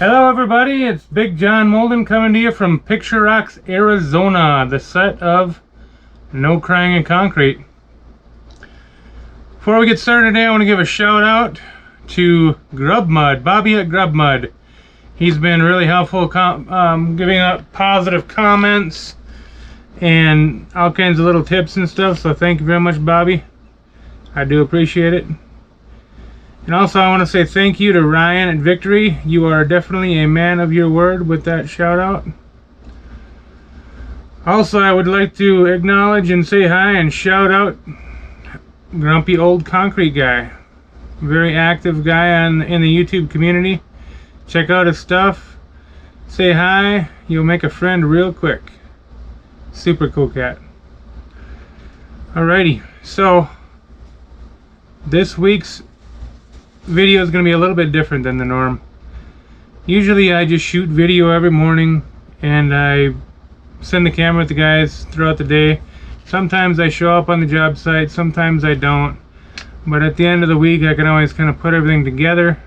Hello everybody, it's Big John Molden coming to you from Picture Rocks, Arizona, the set of No Crying in Concrete. Before we get started today, I want to give a shout out to Grub Mud, Bobby at Grub Mud. He's been really helpful, giving up positive comments and all kinds of little tips and stuff, so thank you very much, Bobby. I do appreciate it. And also I want to say thank you to Ryan at Victory. You are definitely a man of your word with that shout out. Also, I would like to acknowledge and say hi and shout out Grumpy Old Concrete Guy. Very active guy in the YouTube community. Check out his stuff. Say hi. You'll make a friend real quick. Super cool cat. Alrighty, so this week's video is going to be a little bit different than the norm. Usually I just shoot video every morning and I send the camera with the guys throughout the day. Sometimes I show up on the job site, sometimes I don't, but at the end of the week I can always kind of put everything together.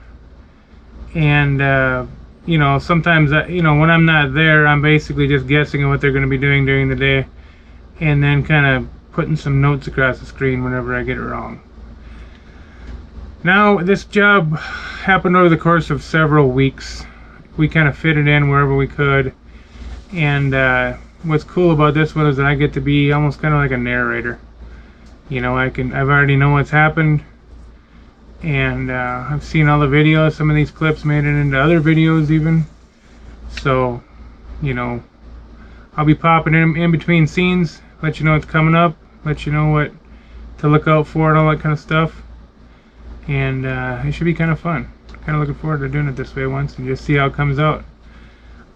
And you know, sometimes when I'm not there, I'm basically just guessing at what they're going to be doing during the day and then kind of putting some notes across the screen whenever I get it wrong. Now, this job happened over the course of several weeks. We kind of fit it in wherever we could. And what's cool about this one is that I get to be almost kind of like a narrator. You know, I've already know what's happened. And I've seen all the videos. Some of these clips made it into other videos even. So, you know, I'll be popping in between scenes, let you know what's coming up, let you know what to look out for and all that kind of stuff. And it should be kind of fun. Kind of looking forward to doing it this way once and just see how it comes out.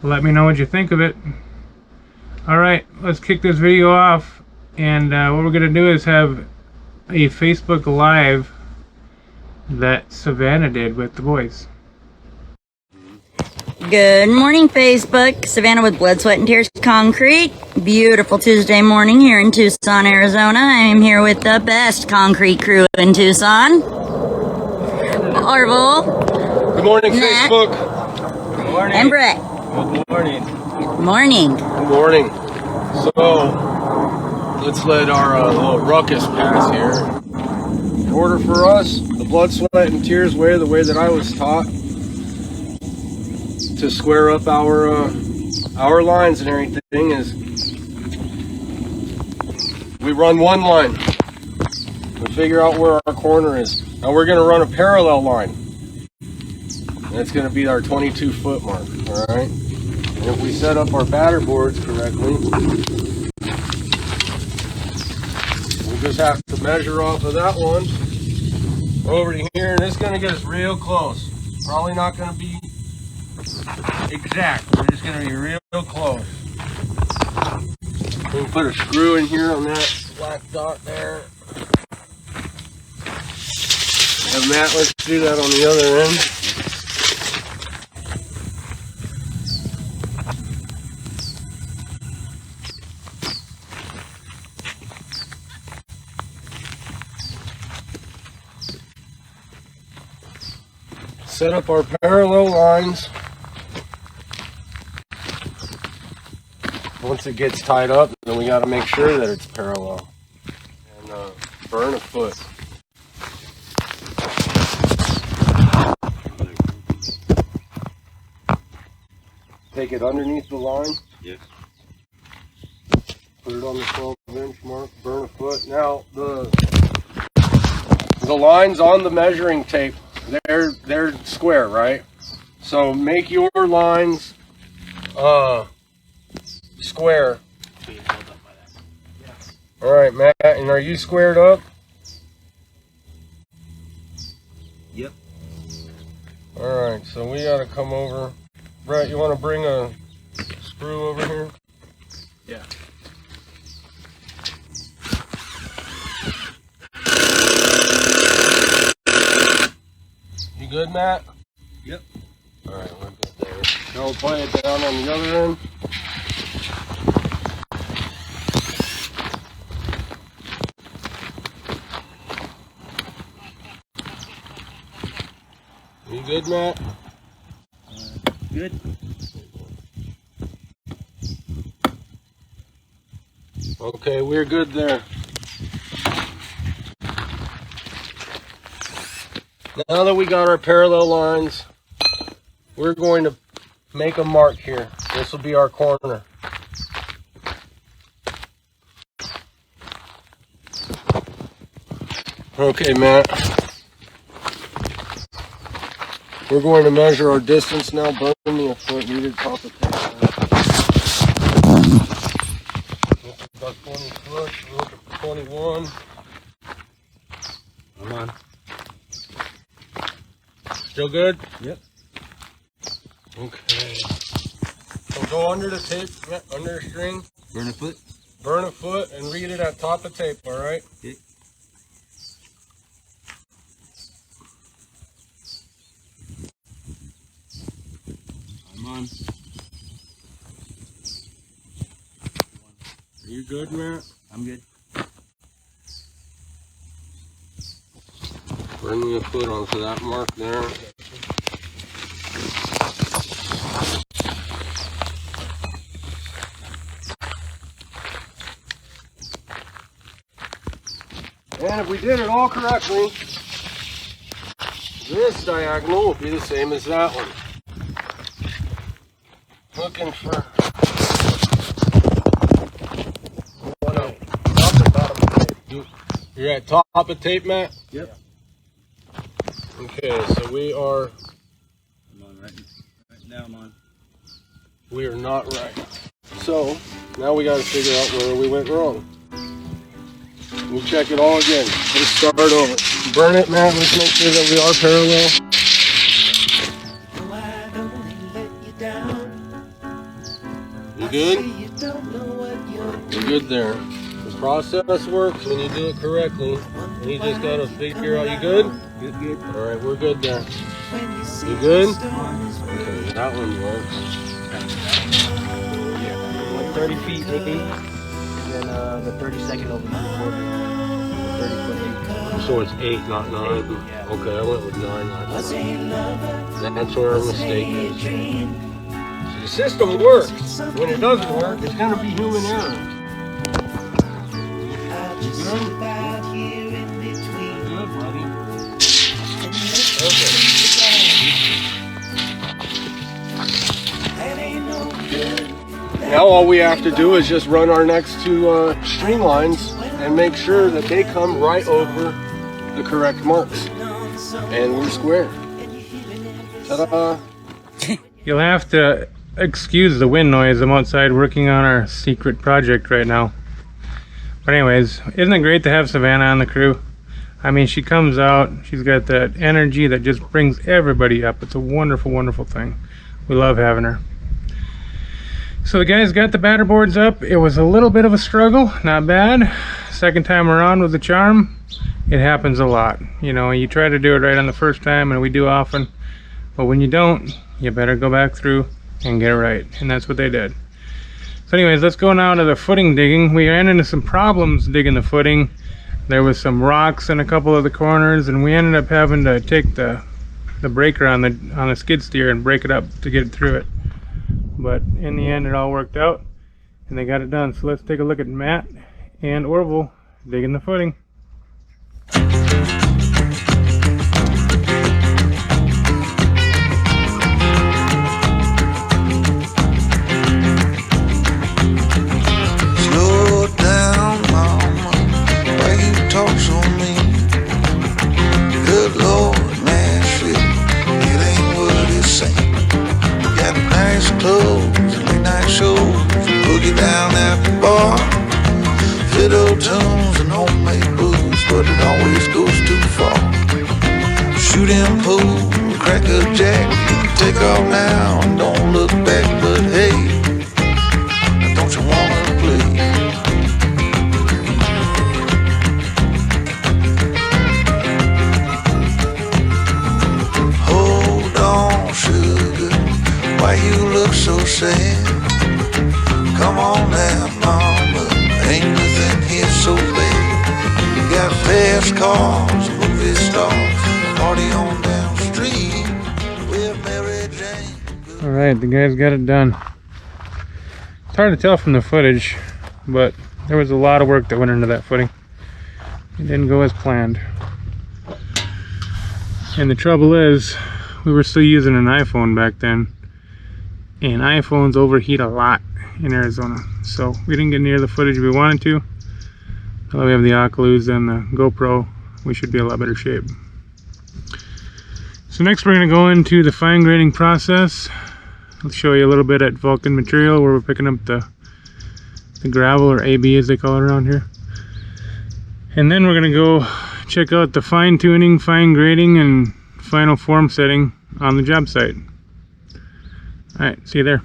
Let me know what you think of it. Alright, let's kick this video off. And what we're going to do is have a Facebook Live that Savannah did with the boys. Good morning, Facebook. Savannah with Blood, Sweat, and Tears Concrete. Beautiful Tuesday morning here in Tucson, Arizona. I am here with the best concrete crew in Tucson. Orville. Good morning, Nat, Facebook. Good morning. And Brett. Good morning. Good morning. Good morning. So, let's let our little ruckus pass here. In order for us, the blood, sweat, and tears way, the way that I was taught, to square up our lines and everything is we run one line. We figure out where our corner is. Now we're going to run a parallel line. And it's going to be our 22-foot mark, all right? And if we set up our batter boards correctly, we'll just have to measure off of that one over to here, and it's going to get us real close. Probably not going to be exact. We're just going to be real close. We can put a screw in here on that black dot there. And Matt, let's do that on the other end. Set up our parallel lines. Once it gets tied up, then we got to make sure that it's parallel. And burn a foot. Take it underneath the line. Yes. Put it on the 12-inch mark. Burn a foot. Now the lines on the measuring tape, they're square, right? So make your lines square. All right, Matt. And are you squared up? Yep. All right. So we got to come over. Brett, you want to bring a screw over here? Yeah. You good, Matt? Yep. All right, we're good there. Now we'll play it down on the other end. You good, Matt? Good. Okay, we're good there. Now that we got our parallel lines, we're going to make a mark here. This will be our corner. Okay, Matt. We're going to measure our distance now. Burn me a foot. We did top of tape. About 20 foot. We're looking for 21. I'm on. Still good? Yep. Okay. So go under the tape, under the string. Burn a foot. Burn a foot and read it at top of tape, all right? Okay. I'm on. Are you good, Matt? I'm good. Burn me a foot onto that mark there. And if we did it all correctly, this diagonal will be the same as that one. Looking for You're at top of tape, Matt? Yep. Okay, so we are I'm on right now. I'm on. we are not right. So now we got to figure out where we went wrong. We'll check it all again. Let's start over. Burn it, Matt. Let's make sure that we are parallel. You good? You're good there. The process works when you do it correctly. And you just got to figure out, you good? Good, good. All right, we're good there. You good? Okay, that one works. 30 feet, 8. And then the 32nd over the quarter. 30 foot 8. So it's 8, not 9. Yeah. Okay, I went with 9. That's where our mistake is. So the system works. When it doesn't work, it's going to be human error. You good? Good, buddy. Okay. Now all we have to do is just run our next two streamlines and make sure that they come right over the correct marks. And we're square. Ta-da! You'll have to excuse the wind noise. I'm outside working on our secret project right now. But anyways, isn't it great to have Savannah on the crew? I mean, she comes out, she's got that energy that just brings everybody up. It's a wonderful, wonderful thing. We love having her. So the guys got the batter boards up. It was a little bit of a struggle, not bad. Second time around with the charm, it happens a lot. You know, you try to do it right on the first time, and we do often. But when you don't, you better go back through and get it right. And that's what they did. So anyways, let's go now to the footing digging. We ran into some problems digging the footing. There was some rocks in a couple of the corners, and we ended up having to take the breaker on the skid steer and break it up to get through it. But in the end, it all worked out, and they got it done. So let's take a look at Matt and Orville digging the footing. Slow down, mama, why you talk so mean? Good Lord, Nashville, it ain't what it seems. Got nice clothes, late night shows, boogie down at the bar, fiddle tunes and homemade booze, but it always goes too far. Shooting pool, crack a jack, take off now and don't look back, but hey, don't you wanna play? Hold on, sugar, why you look so sad? Come on now, mama, ain't nothing here so bad. You got fast cars, movie stars, party on down the street with Mary Jane. Alright, the guys got it done. It's hard to tell from the footage, but there was a lot of work that went into that footing. It didn't go as planned. And the trouble is, we were still using an iPhone back then, and iPhones overheat a lot in Arizona. So we didn't get near the footage we wanted to. Now that we have the Oculus and the GoPro, we should be in a lot better shape. So next we're going to go into the fine grading process. I'll show you a little bit at Vulcan Material where we're picking up the gravel, or AB as they call it around here. And then we're going to go check out the fine tuning, fine grading, and final form setting on the job site. Alright, see you there.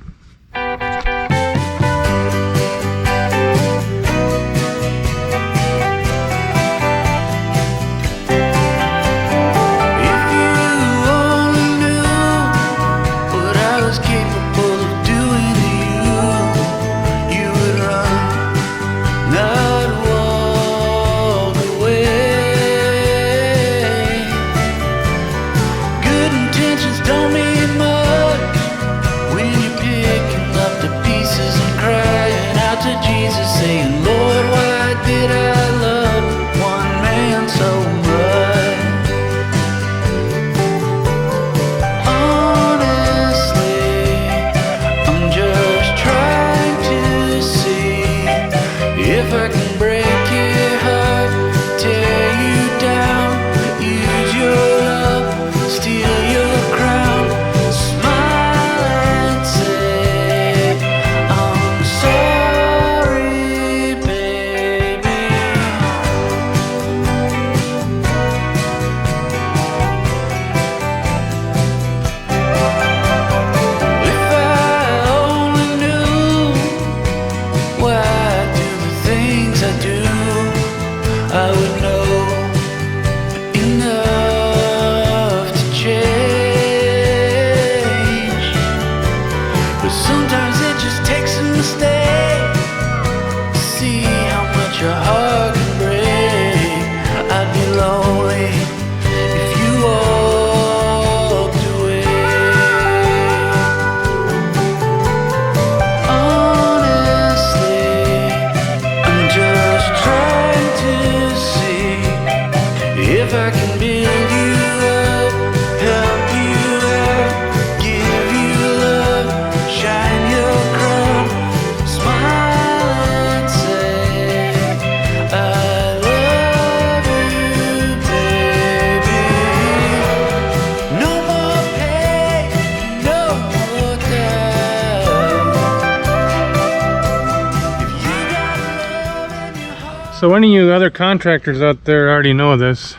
So any of you other contractors out there already know this,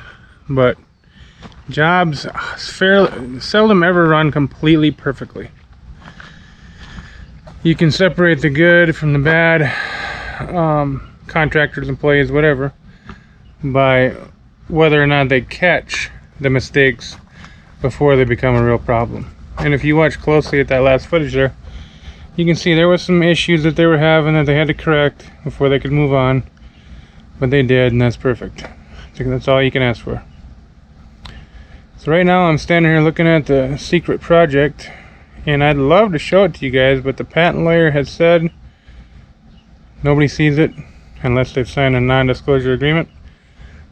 but jobs seldom ever run completely perfectly. You can separate the good from the bad, contractors, employees, whatever, by whether or not they catch the mistakes before they become a real problem. And if you watch closely at that last footage there, you can see there was some issues that they were having that they had to correct before they could move on. But they did, and that's perfect. I think that's all you can ask for. So right now I'm standing here looking at the secret project, and I'd love to show it to you guys, but the patent lawyer has said nobody sees it unless they've signed a non-disclosure agreement.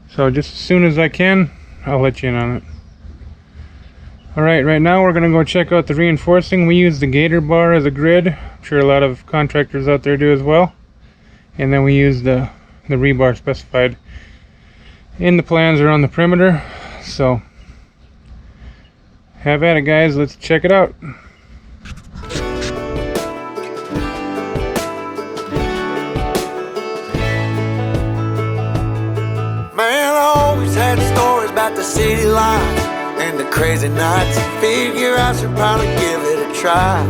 So just as soon as I can, I'll let you in on it. Alright, right now we're going to go check out the reinforcing. We use the gator bar as a grid. I'm sure a lot of contractors out there do as well. And then we use the rebar specified in the plans or on the perimeter. So have at it, guys. Let's check it out. Man, I always had stories about the city lights and the crazy nights. Figure I should probably give it a try.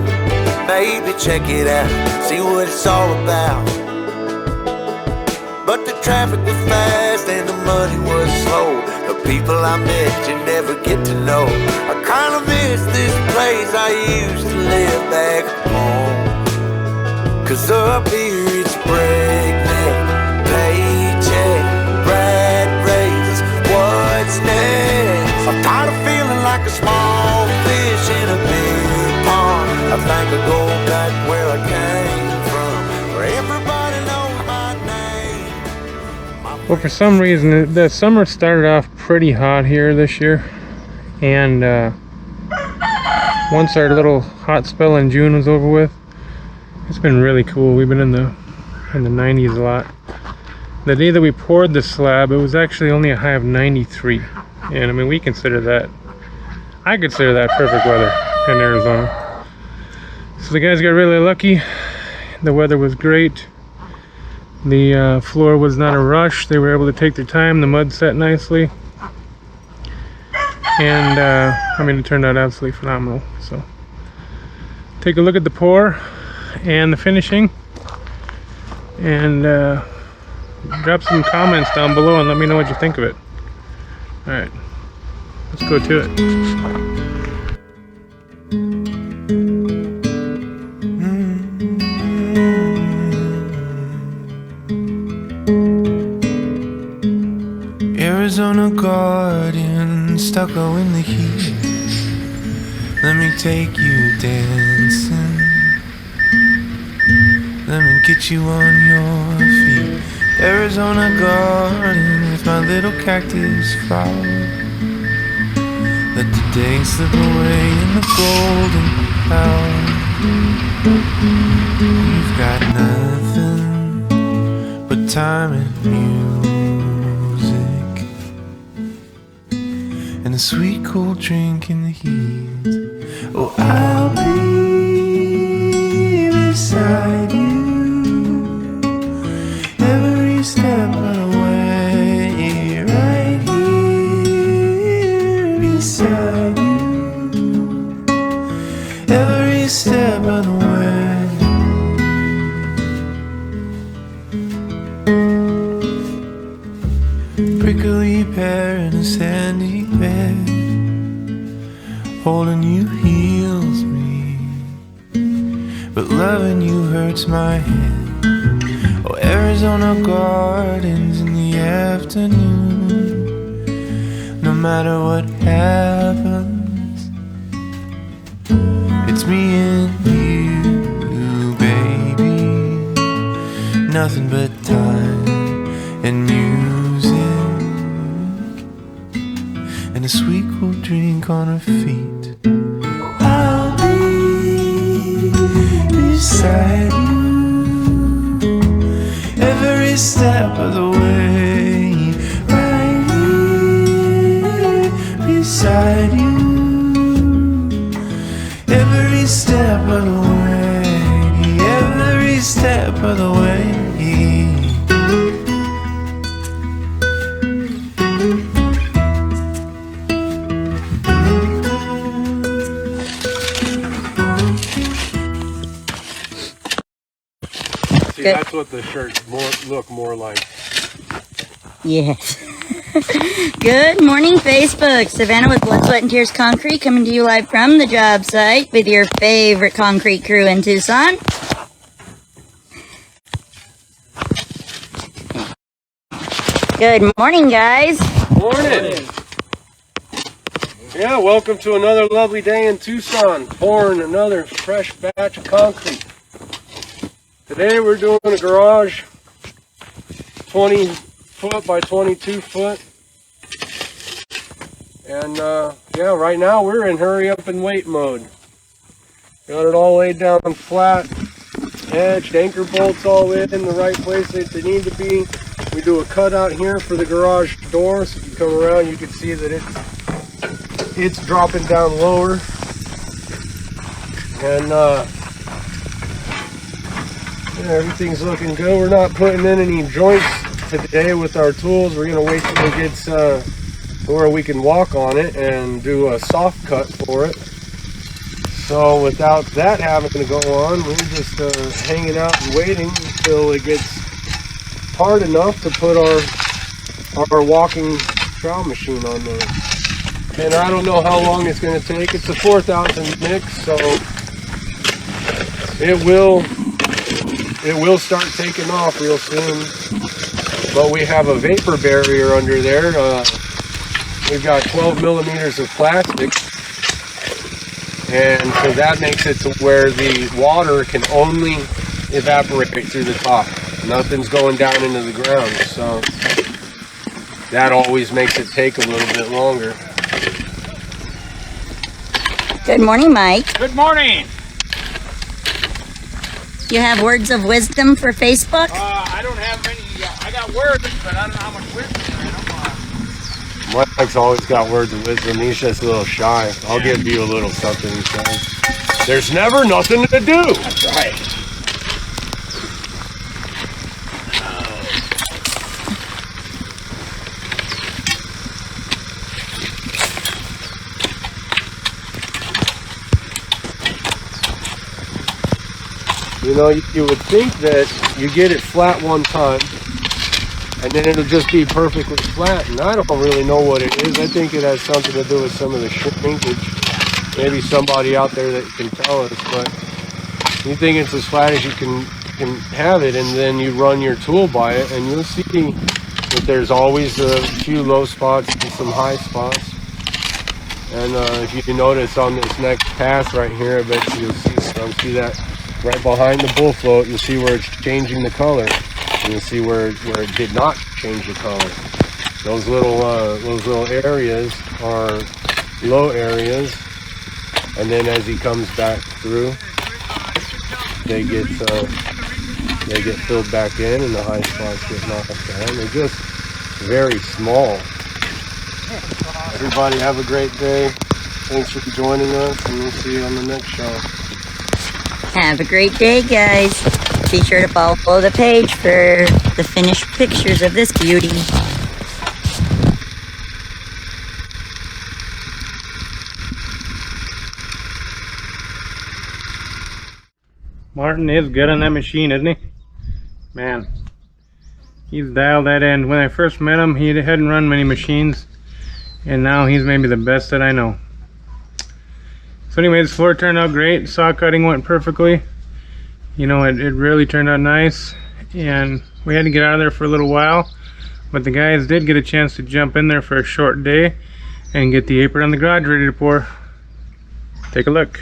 Maybe check it out, see what it's all about. But the traffic was fast and the money was slow. The people I met you never get to know. I kinda miss this place I used to live back home. Cause up here it's breakneck, paycheck, rat race, what's next? I'm tired of feeling like a small fish in a big pond. think I go back where I came from, where everybody knows my name. Well, for some reason, the summer started off pretty hot here this year, and once our little hot spell in June was over with, it's been really cool. We've been in the 90s a lot. The day that we poured the slab, it was actually only a high of 93, and I mean, I consider that perfect weather in Arizona. So the guys got really lucky. The weather was great. The floor was not a rush. They were able to take their time. The mud set nicely, and I mean, it turned out absolutely phenomenal. So take a look at the pour and the finishing, and drop some comments down below and let me know what you think of it. All right, let's go to it. Arizona garden, stucco in the heat. Let me take you dancing. Let me get you on your feet. Arizona garden with my little cactus flower. Let the day slip away in the golden hour. You've got nothing but time and music, and a sweet cold drink in the heat. Oh, I'll be beside you every step of the way, right here beside you every step of the way. Prickly pear in a sandy bed, holding you heals me, but loving you hurts my head. Oh, Arizona gardens in the afternoon. No matter what happens, it's me and you, baby. Nothing but time and music, and a sweet cool drink on her feet. I'll be beside you every step of the way, right here beside you every step of the way, every step of the way. See, that's what the shirts look more like. Yes. Good morning, Facebook. Savannah with Blood, Sweat, and Tears Concrete coming to you live from the job site with your favorite concrete crew in Tucson. Good morning, guys. Morning. Yeah, welcome to another lovely day in Tucson, pouring another fresh batch of concrete. Today we're doing a garage, 20 foot by 22 foot. And yeah, right now we're in hurry up and wait mode. Got it all laid down flat, edged, anchor bolts all in the right place that they need to be. We do a cutout here for the garage door, so if you come around you can see that it's dropping down lower. And yeah, everything's looking good. We're not putting in any joints today with our tools. We're going to wait till it gets where we can walk on it and do a soft cut for it. So without that having to go on, we're just hanging out and waiting until it gets hard enough to put our walking trowel machine on there. And I don't know how long it's going to take. It's a 4,000 mix, so it will start taking off real soon. But we have a vapor barrier under there. We've got 12 millimeters of plastic, And so that makes it to where the water can only evaporate through the top. Nothing's going down into the ground, so that always makes it take a little bit longer. Good morning, Mike. Good morning. You have words of wisdom for Facebook? I don't have many. I got words, but I don't know how much wisdom I have. Mike's always got words of wisdom. He's just a little shy. I'll give you a little something, he says. There's never nothing to do. That's right. You know, you would think that you get it flat one time, and then it'll just be perfectly flat, and I don't really know what it is. I think it has something to do with some of the shrinkage. Maybe somebody out there that can tell us, but you think it's as flat as you can have it, and then you run your tool by it, and you'll see that there's always a few low spots and some high spots. And if you notice on this next pass right here, I bet you'll see that right behind the bull float. You'll see where it's changing the color, and you'll see where it did not change the color. Those little areas are low areas, and then as he comes back through, they get filled back in, and the high spots get knocked down. They're just very small. Everybody have a great day. Thanks for joining us, and we'll see you on the next show. Have a great day, guys. Be sure to follow the page for the finished pictures of this beauty. Martin is good on that machine, isn't he? Man, he's dialed that in. When I first met him, he hadn't run many machines, and now he's maybe the best that I know. So anyway, this floor turned out great. Saw cutting went perfectly. You know, it really turned out nice, and we had to get out of there for a little while, but the guys did get a chance to jump in there for a short day and get the apron on the garage ready to pour. Take a look.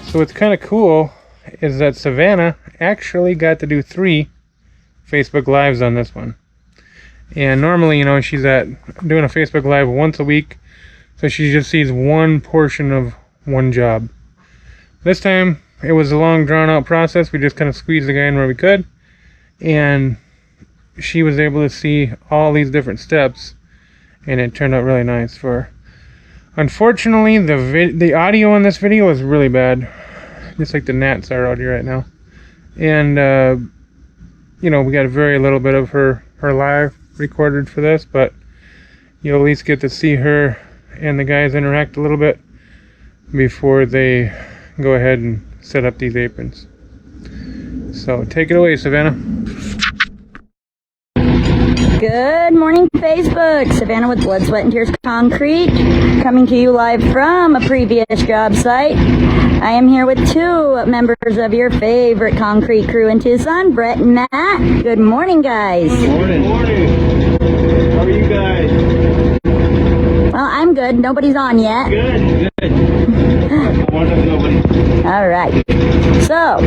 So what's kind of cool is that Savannah actually got to do 3 Facebook Lives on this one. And normally, you know, she's doing a Facebook Live once a week, so she just sees one portion of one job. This time, it was a long drawn out process. We just kind of squeezed the guy in where we could, and she was able to see all these different steps, and it turned out really nice for her. Unfortunately, the audio on this video is really bad, just like the gnats are out here right now. And you know, we got very little bit of her live recorded for this, but you'll at least get to see her and the guys interact a little bit before they go ahead and set up these aprons. So take it away, Savannah. Good morning, Facebook. Savannah with Blood, Sweat, and Tears Concrete, coming to you live from a previous job site. I am here with 2 members of your favorite concrete crew in Tucson, Brett and Matt. Good morning, guys. Good morning. Good morning. How are you guys? Well, I'm good. Nobody's on yet. Good, good. All right. So,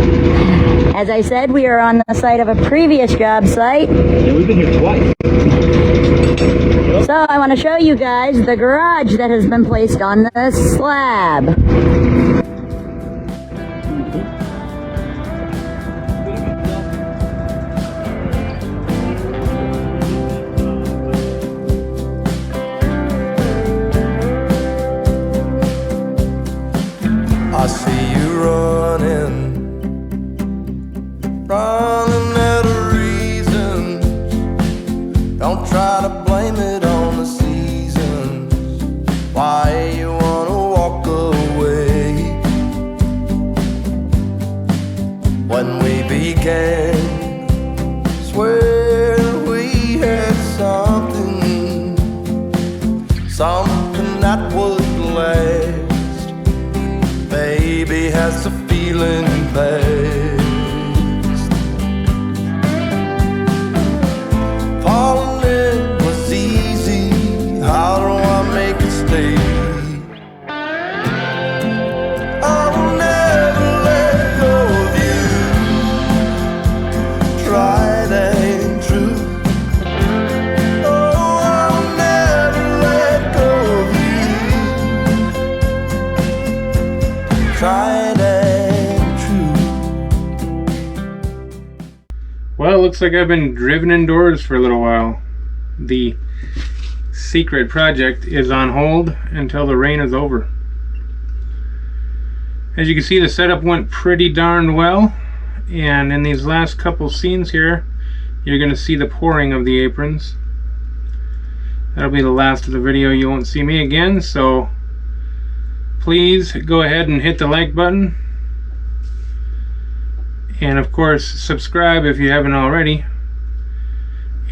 as I said, we are on the site of a previous job site. Yeah, we've been here twice. So I want to show you guys the garage that has been placed on the slab. Don't try to blame it on the seasons. Why you wanna walk away? When we began, swear we had something that would last. Baby, has the feeling passed? Falling in was easy. How do I make it stay? I'll never let go of you. Tried and true. Oh, I'll never let go of you. Tried and true. Well, it looks like I've been driven indoors for a little while. The secret project is on hold until the rain is over. As you can see, the setup went pretty darn well, and in these last couple scenes here, you're going to see the pouring of the aprons. That'll be the last of the video. You won't see me again, so please go ahead and hit the like button. And of course, subscribe if you haven't already.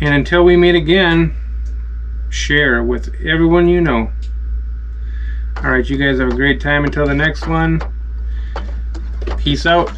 And until we meet again, share with everyone you know. Alright, you guys have a great time until the next one. Peace out.